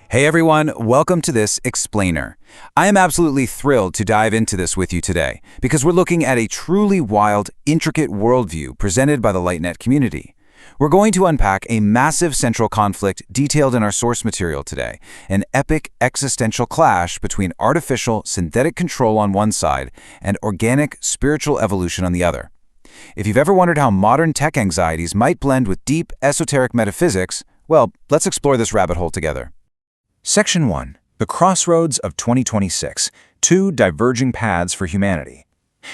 Hey everyone, welcome to this Explainer. I am absolutely thrilled to dive into this with you today because we're looking at a truly wild, intricate worldview presented by the LightNet community. We're going to unpack a massive central conflict detailed in our source material today, an epic existential clash between artificial, synthetic control on one side and organic, spiritual evolution on the other. If you've ever wondered how modern tech anxieties might blend with deep, esoteric metaphysics, well, let's explore this rabbit hole together. Section 1. The Crossroads of 2026. Two Diverging Paths for Humanity.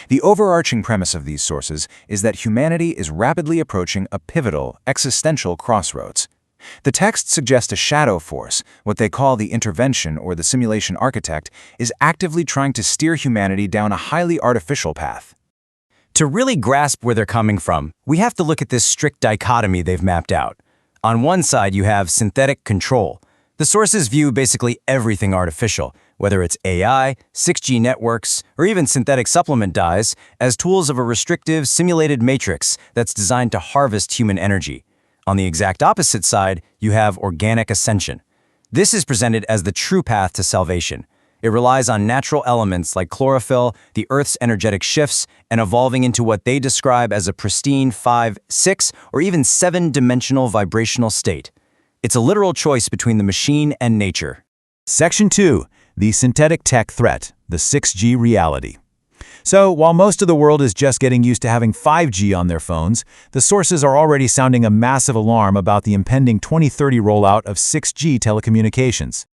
The overarching premise of these sources is that humanity is rapidly approaching a pivotal, existential crossroads. The texts suggest a shadow force, what they call the intervention or the simulation architect, is actively trying to steer humanity down a highly artificial path. To really grasp where they're coming from, we have to look at this strict dichotomy they've mapped out. On one side, you have synthetic control. The sources view basically everything artificial, whether it's AI, 6G networks, or even synthetic supplement dyes, as tools of a restrictive, simulated matrix that's designed to harvest human energy. On the exact opposite side, you have organic ascension. This is presented as the true path to salvation. It relies on natural elements like chlorophyll, the Earth's energetic shifts, and evolving into what they describe as a pristine 5, 6, or even 7-dimensional vibrational state. It's a literal choice between the machine and nature. Section 2. The Synthetic Tech Threat, the 6G Reality. So, while most of the world is just getting used to having 5G on their phones, the sources are already sounding a massive alarm about the impending 2030 rollout of 6G telecommunications.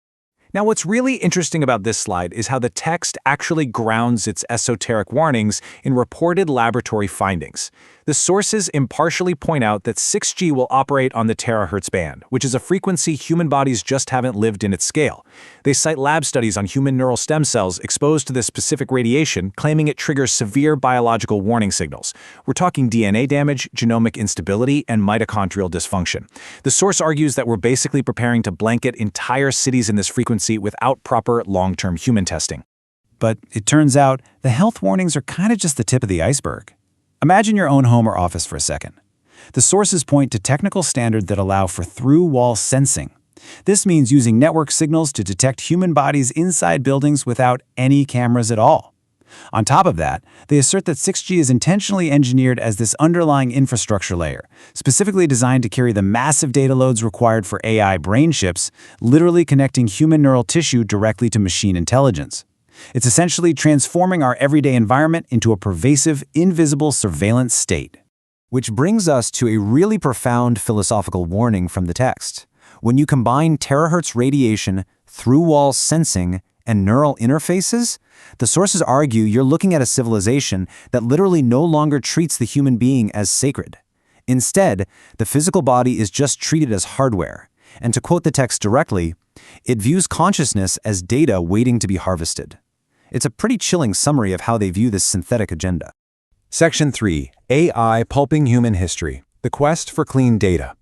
Now, what's really interesting about this slide is how the text actually grounds its esoteric warnings in reported laboratory findings. The sources impartially point out that 6G will operate on the terahertz band, which is a frequency human bodies just haven't lived in its scale. They cite lab studies on human neural stem cells exposed to this specific radiation, claiming it triggers severe biological warning signals. We're talking DNA damage, genomic instability, and mitochondrial dysfunction. The source argues that we're basically preparing to blanket entire cities in this frequency without proper long-term human testing. But it turns out the health warnings are kind of just the tip of the iceberg. Imagine your own home or office for a second. The sources point to technical standards that allow for through-wall sensing. This means using network signals to detect human bodies inside buildings without any cameras at all. On top of that, they assert that 6G is intentionally engineered as this underlying infrastructure layer, specifically designed to carry the massive data loads required for AI brain chips, literally connecting human neural tissue directly to machine intelligence. It's essentially transforming our everyday environment into a pervasive, invisible surveillance state. Which brings us to a really profound philosophical warning from the text. When you combine terahertz radiation, through-wall sensing, and neural interfaces, the sources argue you're looking at a civilization that literally no longer treats the human being as sacred. Instead, the physical body is just treated as hardware. And to quote the text directly, it views consciousness as data waiting to be harvested. It's a pretty chilling summary of how they view this synthetic agenda. Section 3. AI Pulping Human History, the Quest for Clean Data.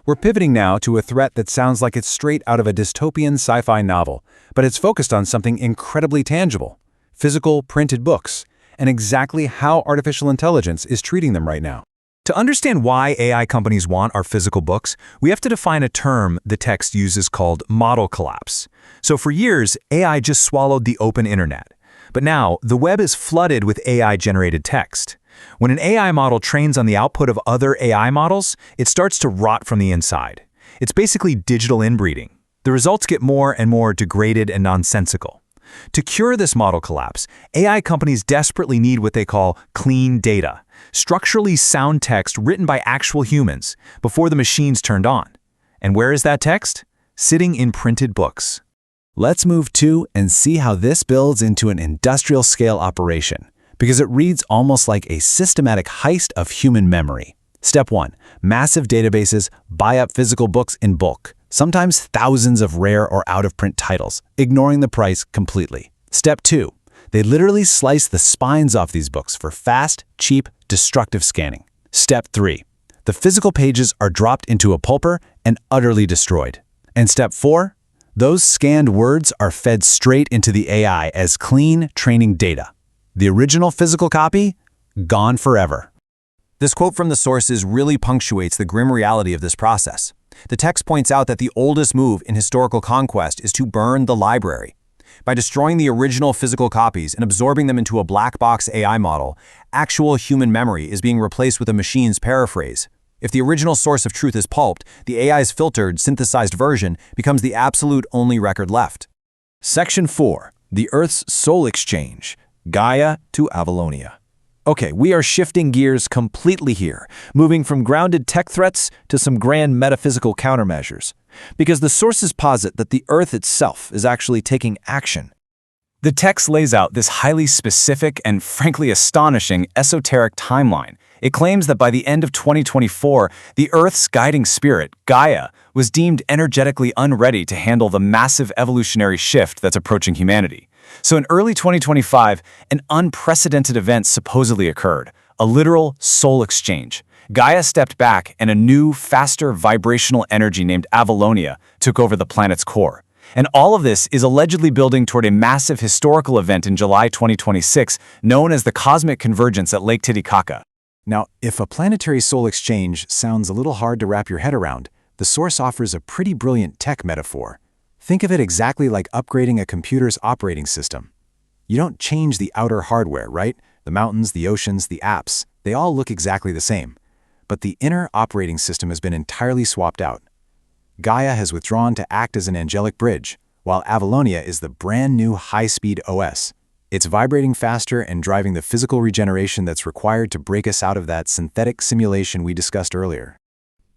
We're pivoting now to a threat that sounds like it's straight out of a dystopian sci-fi novel, but it's focused on something incredibly tangible: physical, printed books, and exactly how artificial intelligence is treating them right now. To understand why AI companies want our physical books, we have to define a term the text uses called model collapse. So for years, AI just swallowed the open internet. But now, the web is flooded with AI-generated text. When an AI model trains on the output of other AI models, it starts to rot from the inside. It's basically digital inbreeding. The results get more and more degraded and nonsensical. To cure this model collapse, AI companies desperately need what they call clean data, structurally sound text written by actual humans before the machines turned on. And where is that text? Sitting in printed books. Let's move to and see how this builds into an industrial-scale operation, because it reads almost like a systematic heist of human memory. Step 1. Massive databases buy up physical books in bulk, sometimes thousands of rare or out-of-print titles, ignoring the price completely. Step 2. They literally slice the spines off these books for fast, cheap, destructive scanning. Step 3. The physical pages are dropped into a pulper and utterly destroyed. And step 4. Those scanned words are fed straight into the AI as clean training data. The original physical copy, gone forever. This quote from the sources really punctuates the grim reality of this process. The text points out that the oldest move in historical conquest is to burn the library. By destroying the original physical copies and absorbing them into a black box AI model, actual human memory is being replaced with a machine's paraphrase. If the original source of truth is pulped, the AI's filtered, synthesized version becomes the absolute only record left. Section 4. The Earth's Soul Exchange, Gaia to Avalonia. Okay, we are shifting gears completely here, moving from grounded tech threats to some grand metaphysical countermeasures, because the sources posit that the Earth itself is actually taking action. The text lays out this highly specific and frankly astonishing esoteric timeline. It claims that by the end of 2024, the Earth's guiding spirit, Gaia, was deemed energetically unready to handle the massive evolutionary shift that's approaching humanity. So in early 2025, an unprecedented event supposedly occurred, a literal soul exchange. Gaia stepped back and a new, faster vibrational energy named Avalonia took over the planet's core. And all of this is allegedly building toward a massive historical event in July 2026 known as the Cosmic Convergence at Lake Titicaca. Now, if a planetary soul exchange sounds a little hard to wrap your head around, the source offers a pretty brilliant tech metaphor. Think of it exactly like upgrading a computer's operating system. You don't change the outer hardware, right? The mountains, the oceans, the apps, they all look exactly the same. But the inner operating system has been entirely swapped out. Gaia has withdrawn to act as an angelic bridge, while Avalonia is the brand new high-speed OS. It's vibrating faster and driving the physical regeneration that's required to break us out of that synthetic simulation we discussed earlier.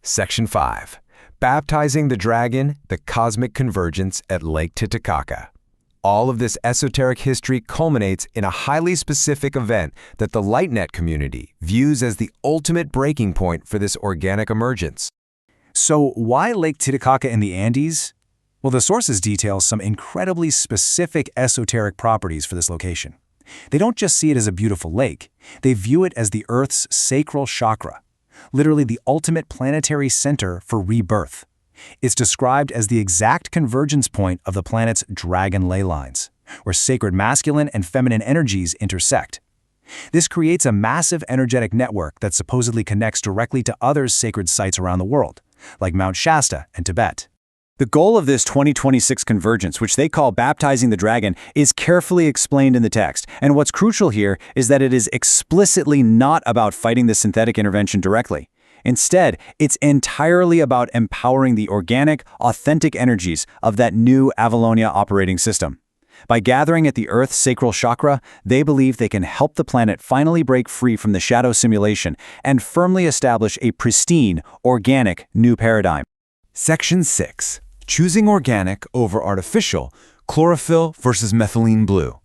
Section 5. Baptizing the Dragon, the Cosmic Convergence at Lake Titicaca. All of this esoteric history culminates in a highly specific event that the LightNet community views as the ultimate breaking point for this organic emergence. So why Lake Titicaca in the Andes? Well, the sources detail some incredibly specific esoteric properties for this location. They don't just see it as a beautiful lake, they view it as the Earth's sacral chakra, literally the ultimate planetary center for rebirth. It's described as the exact convergence point of the planet's dragon ley lines, where sacred masculine and feminine energies intersect. This creates a massive energetic network that supposedly connects directly to other sacred sites around the world, like Mount Shasta and Tibet. The goal of this 2026 convergence, which they call baptizing the dragon, is carefully explained in the text. And what's crucial here is that it is explicitly not about fighting the synthetic intervention directly. Instead, it's entirely about empowering the organic, authentic energies of that new Avalonia operating system. By gathering at the Earth's sacral chakra, they believe they can help the planet finally break free from the shadow simulation and firmly establish a pristine, organic new paradigm. Section 6. Choosing organic over artificial, chlorophyll versus methylene blue.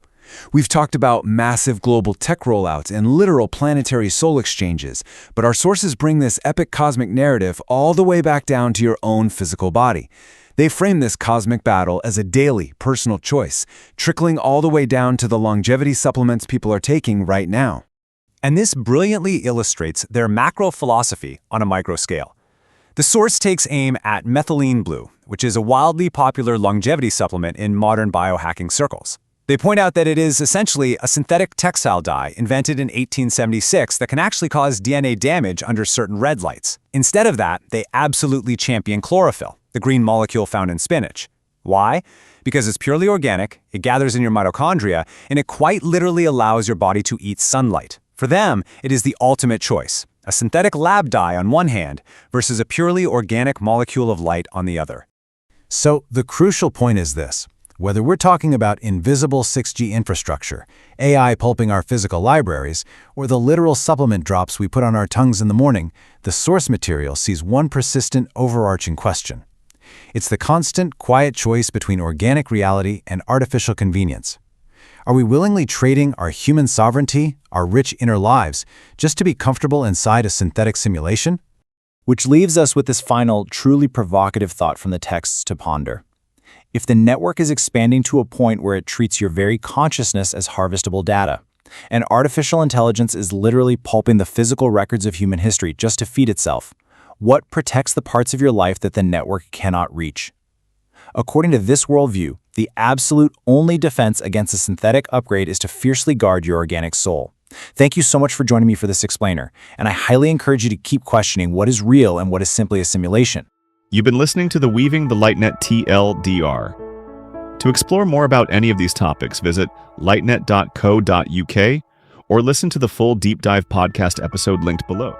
We've talked about massive global tech rollouts and literal planetary soul exchanges, but our sources bring this epic cosmic narrative all the way back down to your own physical body. They frame this cosmic battle as a daily, personal choice, trickling all the way down to the longevity supplements people are taking right now. And this brilliantly illustrates their macro philosophy on a micro scale. The source takes aim at Methylene Blue, which is a wildly popular longevity supplement in modern biohacking circles. They point out that it is essentially a synthetic textile dye invented in 1876 that can actually cause DNA damage under certain red lights. Instead of that, they absolutely champion chlorophyll, the green molecule found in spinach. Why? Because it's purely organic, it gathers in your mitochondria, and it quite literally allows your body to eat sunlight. For them, it is the ultimate choice. A synthetic lab dye on one hand versus a purely organic molecule of light on the other. So the crucial point is this. Whether we're talking about invisible 6G infrastructure, AI pulping our physical libraries, or the literal supplement drops we put on our tongues in the morning, the source material sees one persistent, overarching question. It's the constant, quiet choice between organic reality and artificial convenience. Are we willingly trading our human sovereignty, our rich inner lives, just to be comfortable inside a synthetic simulation? Which leaves us with this final, truly provocative thought from the texts to ponder. If the network is expanding to a point where it treats your very consciousness as harvestable data, and artificial intelligence is literally pulping the physical records of human history just to feed itself, what protects the parts of your life that the network cannot reach? According to this worldview, the absolute only defense against a synthetic upgrade is to fiercely guard your organic soul. Thank you so much for joining me for this explainer, and I highly encourage you to keep questioning what is real and what is simply a simulation. You've been listening to the Weaving the LightNet TLDR. To explore more about any of these topics, visit lightnet.co.uk or listen to the full deep dive podcast episode linked below.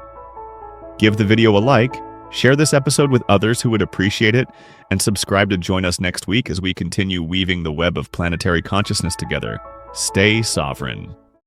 Give the video a like, share this episode with others who would appreciate it, and subscribe to join us next week as we continue weaving the web of planetary consciousness together. Stay sovereign.